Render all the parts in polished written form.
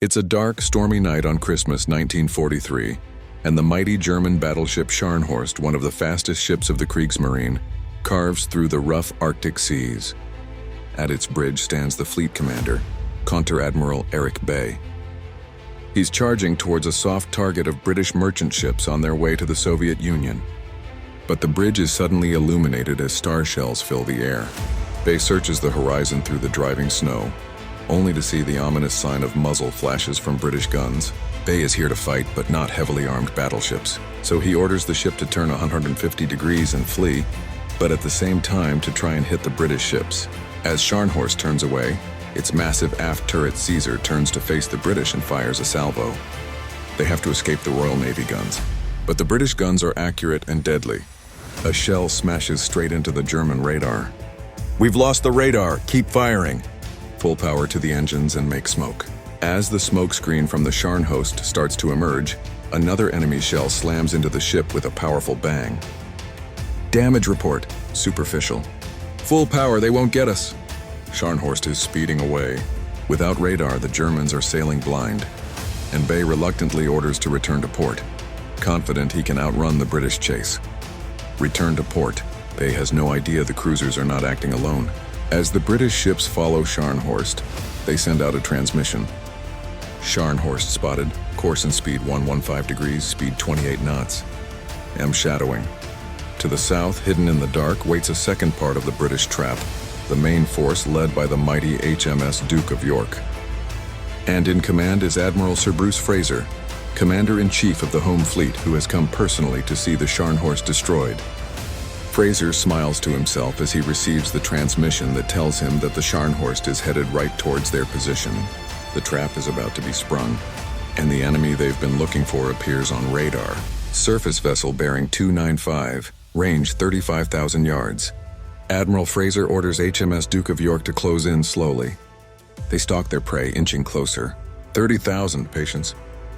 It's a dark, stormy night on Christmas 1943, and the mighty German battleship Scharnhorst, one of the fastest ships of the Kriegsmarine, carves through the rough Arctic seas. At its bridge stands the fleet commander, Conter-Admiral Erich Bay. He's charging towards a soft target of British merchant ships on their way to the Soviet Union. But the bridge is suddenly illuminated as star shells fill the air. Bay searches the horizon through the driving snow, only to see the ominous sign of muzzle flashes from British guns. Bay is here to fight, but not heavily armed battleships, so he orders the ship to turn 150 degrees and flee, but at the same time to try and hit the British ships. As Scharnhorst turns away, its massive aft turret Caesar turns to face the British and fires a salvo. They have to escape the Royal Navy guns, but the British guns are accurate and deadly. A shell smashes straight into the German radar. "We've lost the radar, keep firing!" Full power to the engines and make smoke. As the smoke screen from the Scharnhorst starts to emerge, another enemy shell slams into the ship with a powerful bang. Damage report, superficial. Full power, they won't get us. Scharnhorst is speeding away. Without radar, the Germans are sailing blind, and Bay reluctantly orders to return to port, confident he can outrun the British chase. Return to port. Bay has no idea the cruisers are not acting alone. As the British ships follow Scharnhorst, they send out a transmission. Scharnhorst spotted, course and speed 115 degrees, speed 28 knots. Am shadowing. To the south, hidden in the dark, waits a second part of the British trap, the main force led by the mighty HMS Duke of York. And in command is Admiral Sir Bruce Fraser, Commander-in-Chief of the Home Fleet, who has come personally to see the Scharnhorst destroyed. Fraser smiles to himself as he receives the transmission that tells him that the Scharnhorst is headed right towards their position. The trap is about to be sprung, and the enemy they've been looking for appears on radar. Surface vessel bearing 295, range 35,000 yards. Admiral Fraser orders HMS Duke of York to close in slowly. They stalk their prey, inching closer. 30,000, patience.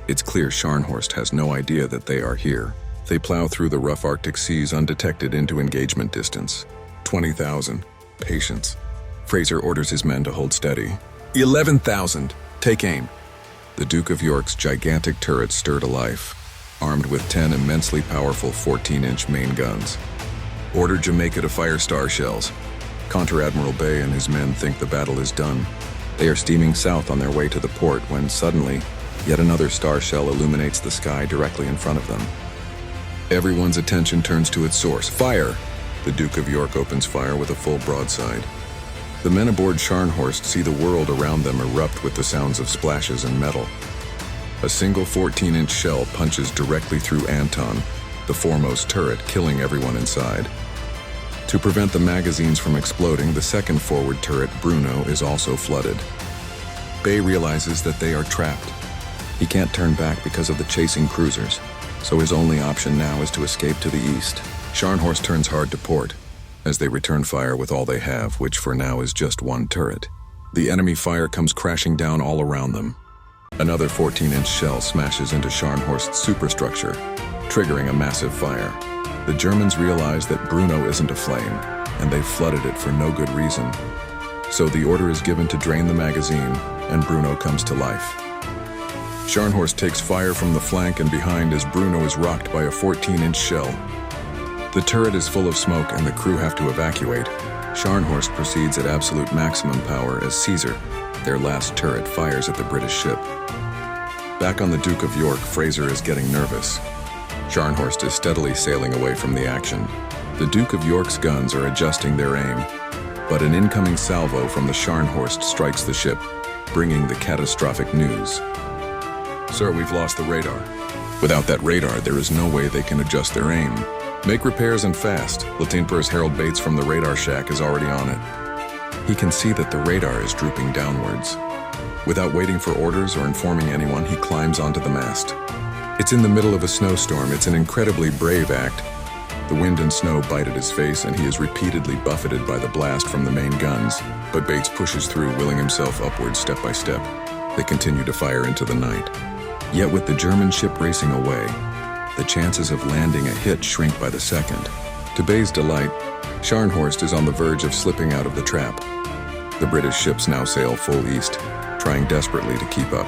It's clear Scharnhorst has no idea that they are here. They plow through the rough Arctic seas undetected into engagement distance. 20,000. Patience. Fraser orders his men to hold steady. 11,000. Take aim. The Duke of York's gigantic turret stirred to life, armed with 10 immensely powerful 14-inch main guns. Order Jamaica to fire star shells. Conter-Admiral Bay and his men think the battle is done. They are steaming south on their way to the port when suddenly, yet another star shell illuminates the sky directly in front of them. Everyone's attention turns to its source. Fire! The Duke of York opens fire with a full broadside. The men aboard Scharnhorst see the world around them erupt with the sounds of splashes and metal. A single 14-inch shell punches directly through Anton, the foremost turret, killing everyone inside. To prevent the magazines from exploding, the second forward turret, Bruno, is also flooded. Bay realizes that they are trapped. He can't turn back because of the chasing cruisers, so his only option now is to escape to the east. Scharnhorst turns hard to port, as they return fire with all they have, which for now is just one turret. The enemy fire comes crashing down all around them. Another 14-inch shell smashes into Scharnhorst's superstructure, triggering a massive fire. The Germans realize that Bruno isn't aflame, and they've flooded it for no good reason. So the order is given to drain the magazine, and Bruno comes to life. Scharnhorst takes fire from the flank and behind as Bruno is rocked by a 14-inch shell. The turret is full of smoke and the crew have to evacuate. Scharnhorst proceeds at absolute maximum power as Caesar, their last turret, fires at the British ship. Back on the Duke of York, Fraser is getting nervous. Scharnhorst is steadily sailing away from the action. The Duke of York's guns are adjusting their aim, but an incoming salvo from the Scharnhorst strikes the ship, bringing the catastrophic news. "Sir, we've lost the radar." Without that radar, there is no way they can adjust their aim. "Make repairs and fast." Lieutenant First Harold Bates from the radar shack is already on it. He can see that the radar is drooping downwards. Without waiting for orders or informing anyone, he climbs onto the mast. It's in the middle of a snowstorm. It's an incredibly brave act. The wind and snow bite at his face, and he is repeatedly buffeted by the blast from the main guns, but Bates pushes through, willing himself upwards step by step. They continue to fire into the night. Yet with the German ship racing away, the chances of landing a hit shrink by the second. To Bay's delight, Scharnhorst is on the verge of slipping out of the trap. The British ships now sail full east, trying desperately to keep up.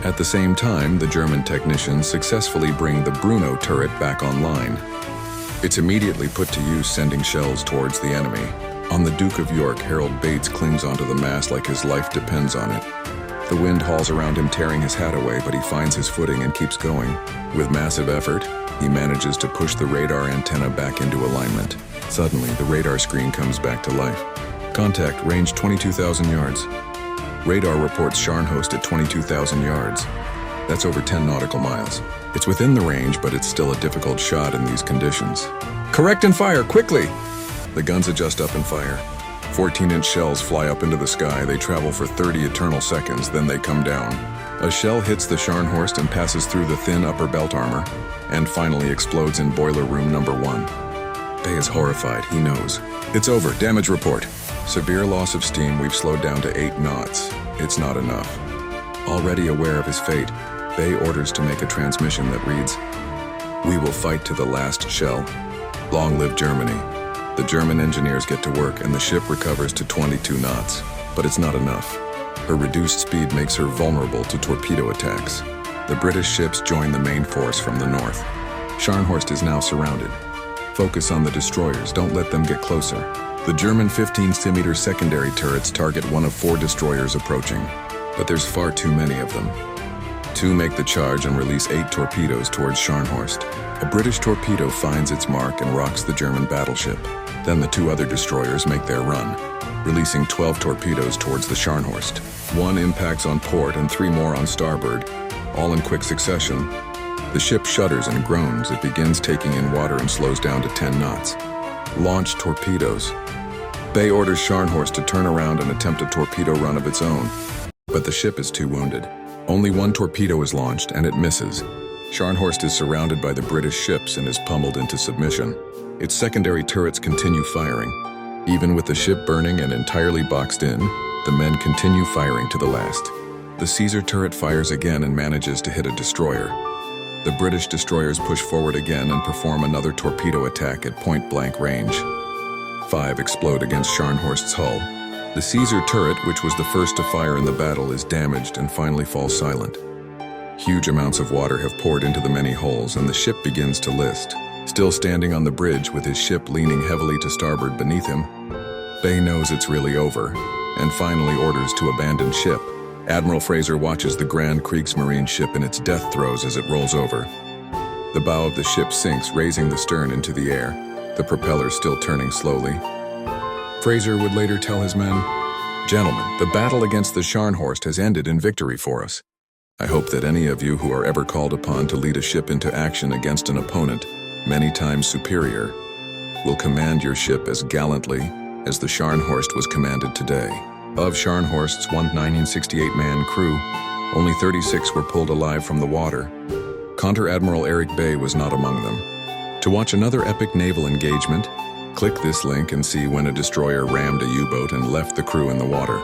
At the same time, the German technicians successfully bring the Bruno turret back online. It's immediately put to use, sending shells towards the enemy. On the Duke of York, Harold Bates clings onto the mast like his life depends on it. The wind hauls around him, tearing his hat away, but he finds his footing and keeps going. With massive effort, he manages to push the radar antenna back into alignment. Suddenly, the radar screen comes back to life. Contact, range 22,000 yards. Radar reports Scharnhorst at 22,000 yards. That's over 10 nautical miles. It's within the range, but it's still a difficult shot in these conditions. Correct and fire, quickly! The guns adjust up and fire. 14-inch shells fly up into the sky. They travel for 30 eternal seconds, then they come down. A shell hits the Scharnhorst and passes through the thin upper belt armor, and finally explodes in boiler room number 1. Bay is horrified, he knows. It's over, damage report. Severe loss of steam, we've slowed down to 8 knots. It's not enough. Already aware of his fate, Bay orders to make a transmission that reads, "We will fight to the last shell. Long live Germany." The German engineers get to work and the ship recovers to 22 knots. But it's not enough. Her reduced speed makes her vulnerable to torpedo attacks. The British ships join the main force from the north. Scharnhorst is now surrounded. Focus on the destroyers, don't let them get closer. The German 15-centimeter secondary turrets target one of 4 destroyers approaching, but there's far too many of them. 2 make the charge and release 8 torpedoes towards Scharnhorst. A British torpedo finds its mark and rocks the German battleship. Then the 2 other destroyers make their run, releasing 12 torpedoes towards the Scharnhorst. 1 impacts on port and 3 more on starboard, all in quick succession. The ship shudders and groans. It begins taking in water and slows down to 10 knots. Launch torpedoes. Bay orders Scharnhorst to turn around and attempt a torpedo run of its own, but the ship is too wounded. Only 1 torpedo is launched and it misses. Scharnhorst is surrounded by the British ships and is pummeled into submission. Its secondary turrets continue firing. Even with the ship burning and entirely boxed in, the men continue firing to the last. The Caesar turret fires again and manages to hit a destroyer. The British destroyers push forward again and perform another torpedo attack at point-blank range. 5 explode against Scharnhorst's hull. The Caesar turret, which was the first to fire in the battle, is damaged and finally falls silent. Huge amounts of water have poured into the many holes and the ship begins to list. Still standing on the bridge with his ship leaning heavily to starboard beneath him, Bay knows it's really over and finally orders to abandon ship. Admiral Fraser watches the Grand Kriegsmarine ship in its death throes as it rolls over. The bow of the ship sinks, raising the stern into the air, the propellers still turning slowly. Fraser would later tell his men, "Gentlemen, the battle against the Scharnhorst has ended in victory for us. I hope that any of you who are ever called upon to lead a ship into action against an opponent many times superior will command your ship as gallantly as the Scharnhorst was commanded today." Of Scharnhorst's 1968-man crew, only 36 were pulled alive from the water. Counter-Admiral Eric Bay was not among them. To watch another epic naval engagement, click this link and see when a destroyer rammed a U-boat and left the crew in the water.